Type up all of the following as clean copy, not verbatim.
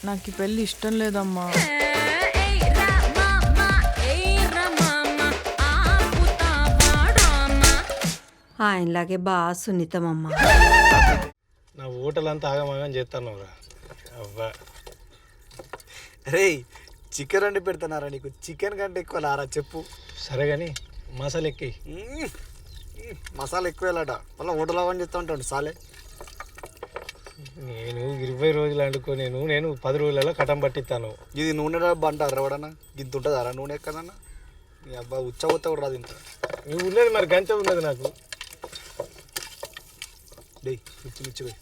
నాకు ఈ పెళ్ళి ఇష్టం లేదమ్మా. ఆయనలాగే బాగా సున్నితమమ్మా. నా ఓటలంతా ఆగమాగం చేస్తాను అవ్వా. రే చికెన్ వండి పెడుతున్నారా నీకు? చికెన్ కంటే ఎక్కువ లారా చెప్పు. సరే కానీ మసాలా ఎక్కి. మసాలా ఎక్కువ వెళ్ళట మళ్ళీ హోటల్ అవని చెప్తా ఉంటాడు సాలే. నేను 20 రోజులు వండుకో, నేను 10 రోజులలో కటం పట్టిస్తాను. ఇది నూనె డబ్బా అంటారు ఎవడన్నా? గింత ఉంటుందారా నూనె ఎక్కదన్నా? నీ అబ్బా ఉచ్చబోత్త కూడా రాదు ఇంత. నువ్వు ఉన్నది మరి గంట ఉన్నది నాకు. డే మిచ్చి పోయి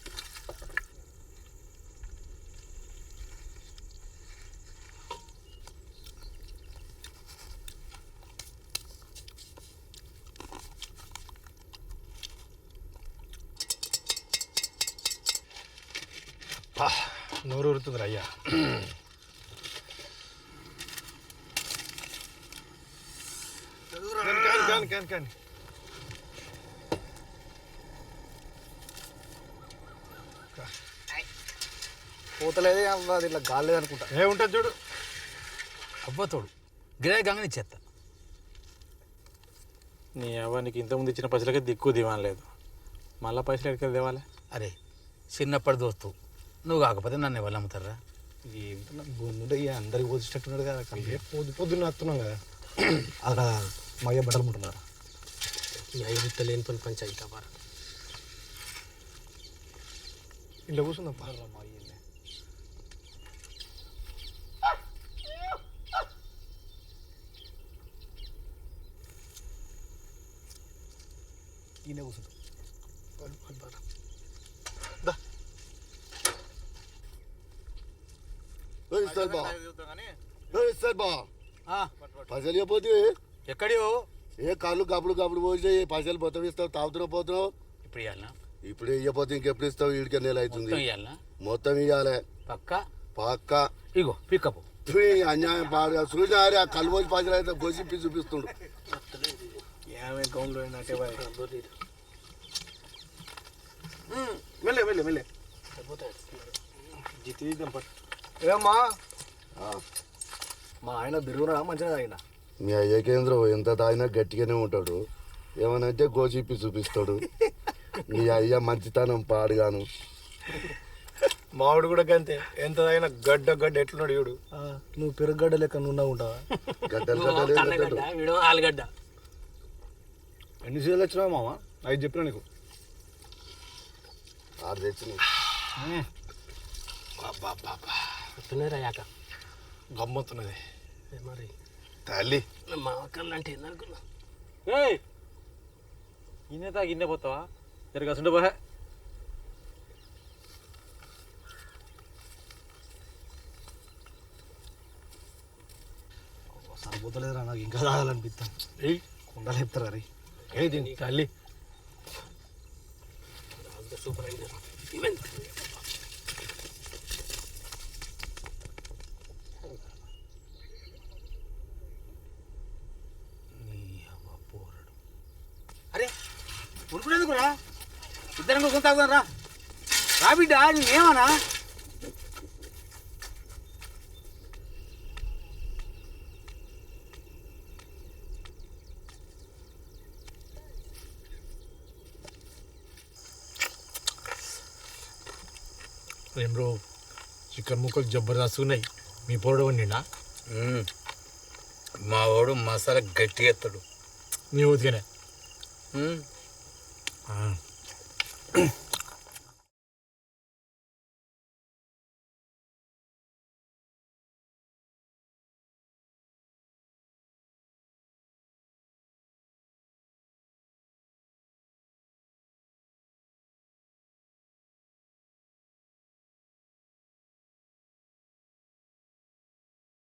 నోరు ఊరుతుంది అయ్యా. కానీ పోతలేదే అది ఇట్లా గాలేదు అనుకుంటా. ఏముంటుంది చూడు. అవ్వతోడు గిరాయి గంగని ఇచ్చేస్తా. నీ అవ్వనికి ఇంతకుముందు ఇచ్చిన పైసలకే దిక్కు దివాన్ లేదు, మళ్ళీ పైసలు ఎక్కడికి తేవాలి? అరే చిన్నప్పటి దోస్తు నువ్వు కాకపోతే నన్ను ఎవరు అమ్ముతారా? ఏమిటన్నా బొందుడయ్యా అందరికి పోసేటట్టున్నాడు కదా. పొద్దున్న వస్తున్నాం కదా. అక్కడ మా అయ్య బట్టలు ముట్టున్నారా? ఈ ఐదు లేని పని పంచాయి కాపార ఇంట్లో కూర్చుందాం. మా అయ్య ఈయన కూర్చుంటాం. పైసలు ఇవ్వపోతే ఎక్కడియో ఏ కాళ్ళు గప్పుడు పోసినాయి. పైసలు మొత్తం ఇస్తావు, తాగుతున్నావు పోతున్నావు. ఇప్పుడు ఇవ్వాలనా? ఇప్పుడు ఇవ్వపోతే ఇంకెప్పుడు ఇస్తావు? ఈడికే నెల అవుతుంది. ఇవ్వాలనా? మొత్తం ఇవ్వాలి పక్క. ఇగో పికప్ అన్యాయం పాడుగా చూసారి ఆ కళ్ళు పోసి పైసలు అయితే గొసిప్పి చూపిస్తుండు. మెల్లే ఏమమ్మా మా ఆయన బిరుగునా మంచిగా తాగిన. మీ అయ్య కేంద్రం ఎంత తాగినా గట్టిగానే ఉంటాడు. ఏమనంటే గోసిప్పి చూపిస్తాడు. మీ అయ్య మంచితనం పాడుగాను. మామిడి కూడా గంతే, ఎంత తాగినా గడ్డ ఎట్లున్నాడు చూడు. నువ్వు పెరుగడ్డ లెక్క నువ్వు ఉంటావా? గడ్డలు ఆలుగడ్డ. ఎన్ని సీజన్లు వచ్చినావు మామ? అది చెప్పినా నీకు. ఆడు తెచ్చిన అయ్యాక గమ్మత్తున్నది మరి తల్లి. మా అక్కలు అంటే ఏందనుకున్నా? ఇన్నే తాగి ఇన్నే పోతావా? జరగాల్సిండే పోహే. సరిపోతలేదురా నాకు, ఇంకా తాగాలనిపిస్తాను. కుండలు చెప్తారా రీ? ఏది తల్లి సూపర్ అయింది. అరే ఉరుకునేందుకు రా, ఇద్దరం కోసం తాగుదాం రా. రా బిడ్డ, నేనేమన్నా ఏం బ్రో, చికెన్ ముక్కలు జబర్దస్త్ ఉన్నాయి. మీ పొరడు వండినా? మా వాడు మసాలా గట్టిగా ఎత్తాడు. మీ ఊతిగానే.